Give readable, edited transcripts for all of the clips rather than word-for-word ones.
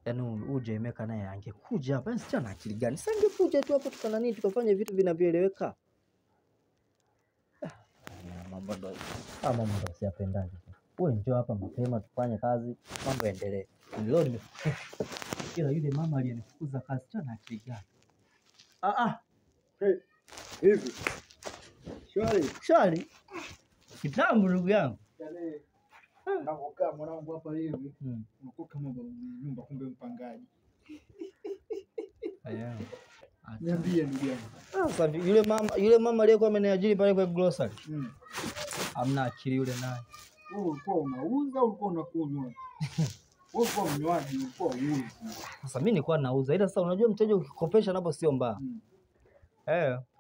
Yaani uje Emeka naye angekuja hapa. Sasa ana akili gani? Sasa angekuja tu hapa tukana nini tukafanya vitu vinavyoeleweka. Mambo ndo siyapendaje. Wewe njoo hapa mapema tufanye kazi, mambo yaendelee. Leo nimefukuza. Ila yule mama aliyenifukuza kazi tena akili gani? Hey, hivi. Shwari. Kitambo ndugu yangu. Yaani nakokaa mwanangu hapa hivi. Unakuwa kama nyumba kumbe mpangaji. Haya. Niambie ndugu yangu. Sasa yule mama aliyekuwa ameniajiri pale kwa grocery. Hamna akili yule naye. Wewe ulikuwa unauza, ulikuwa unakunywa. Wewe ulikuwa mnywaji, ulikuwa uuzi. Sasa mimi nilikuwa nauza. Ila sasa unajua mteja ukikopesha napo sio mbaya.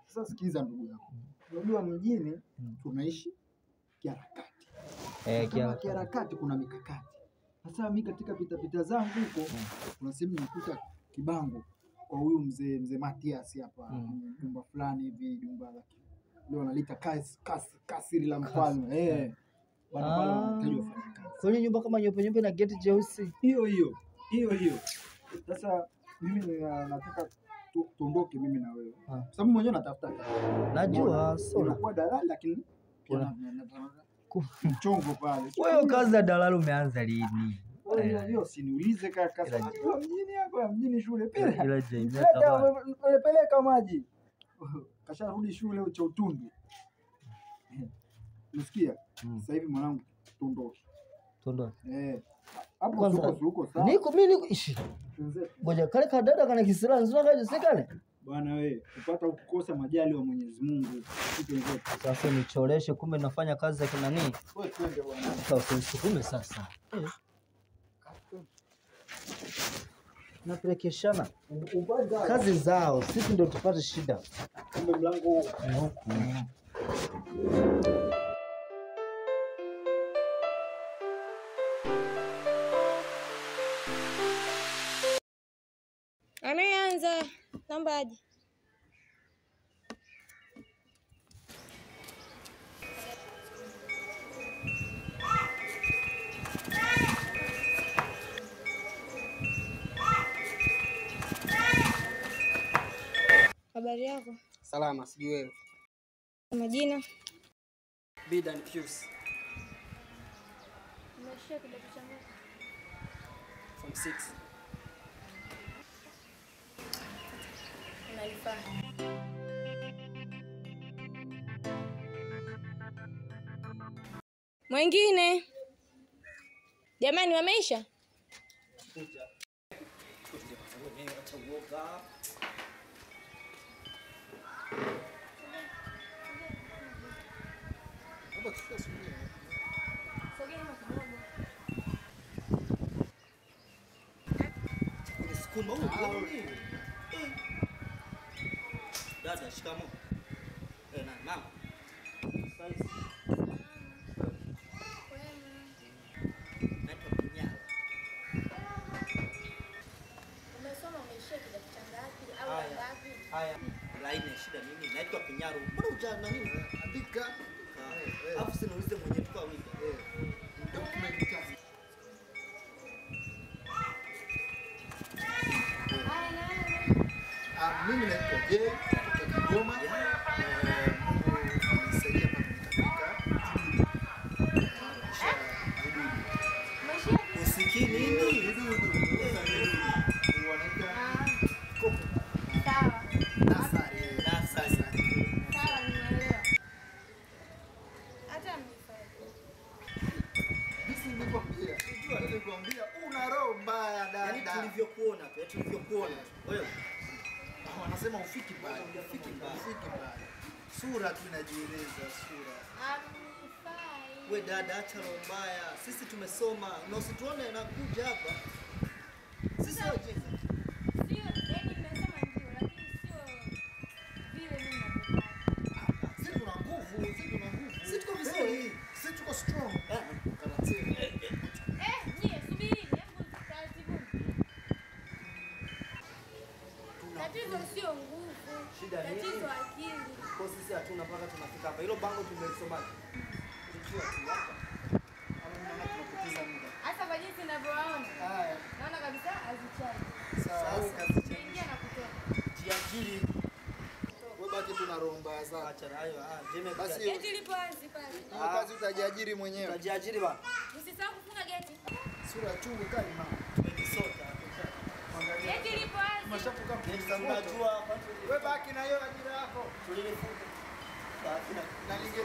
Sasa sikiza ndugu yangu. Unajua mjini tunaishi kiharakati. Kiharakati kuna mikakati. Sasa mimi katika pita zangu huko kuna sehemu nikuta kibango kwa huyu mzee Matias hapa, jumba fulani hivi, jumba la leo analita kasiri la mfalme. Bwana pale wanahitaji wafanyakazi. Kwenye nyumba kama nyeupe na geti jeusi. Hiyo. Sasa mimi nataka tuondoke mimi na wewe. Sababu mwenyewe natafuta kazi. Najua sio kwa dalali lakini pia mchongo pale. Wewe kazi ya dalali umeanza lini? Hiyo siniulize kaka. Mjini yako mjini shule pele. Ila je, peleka maji. Kasharudi shule cha utundu. Unasikia? Sasa hivi mwanangu tuondoke. Hapo huko sawa. Niko ishi. Ngoja kale kadada kana kisira nzuri kaje sikale. Bwana wewe, upata kukosa majali wa Mwenyezi Mungu. Sasa nichoreshe kumbe nafanya kazi za kina nini? Wewe twende bwana. Sasa usikume sasa. Napelekeshana kazi zao, sisi ndio tupate shida. Kumbe mlango huko. Ameanza namba aje. Habari yako? Salama, sijui wewe. Majina? Bida and Fuse. Umeshia kidato cha ngapi? Form 6. Unalifaa. Mwingine? Jamani wameisha? Dada, shikamoo. Na mama. Umesoma umeishia kidato cha ngapi au ngapi? Haya, laini shida nini? Naitwa Pinyaro. Mbona hujana nini? andika. Alafu siniulize mwenye tuko wiki. Document kazi. Mimi naitwa Jay kutoka Kigoma. Mungu nisaidia mpaka Usikii nini? Nilikwambia una roho mbaya dada. Yaani tulivyokuona. Wewe wanasema ufiki pale. Sura tu inajieleza sura. we dada, acha roho mbaya. Sisi tumesoma na usituone nakuja hapa. Sisi wajinga. Sio, yani nimesema ndio lakini sio vile mimi nataka. Sisi tuna nguvu. Sisi tuko vizuri. Sisi tuko strong. Nyie subiri, hebu taratibu. Tatizo sio nguvu. Shida nini? Tatizo akili. Kwa sisi hatuna mpaka tunafika hapa. Hilo bango tumelisoma. Tukiwa tu hapa. naona tunapoteza muda. Hata kwa jinsi ninavyowaona. Haya. Naona kabisa hazichaji. Sawa. Kuingia na kutoka. Jiajiri. Wewe baki tu na roho mbaya zako. Acha hayo. Jeme Basi Geti lipo wazi pale. hiyo kazi utajiajiri mwenyewe. utajiajiri bana. Usisahau kufunga geti. Sura chungu kali mama. Tumejisota. Geti lipo wazi. Mashafuka Ndio mnajua kwanza wewe baki na hiyo ajira yako. tulifunga. Na ninge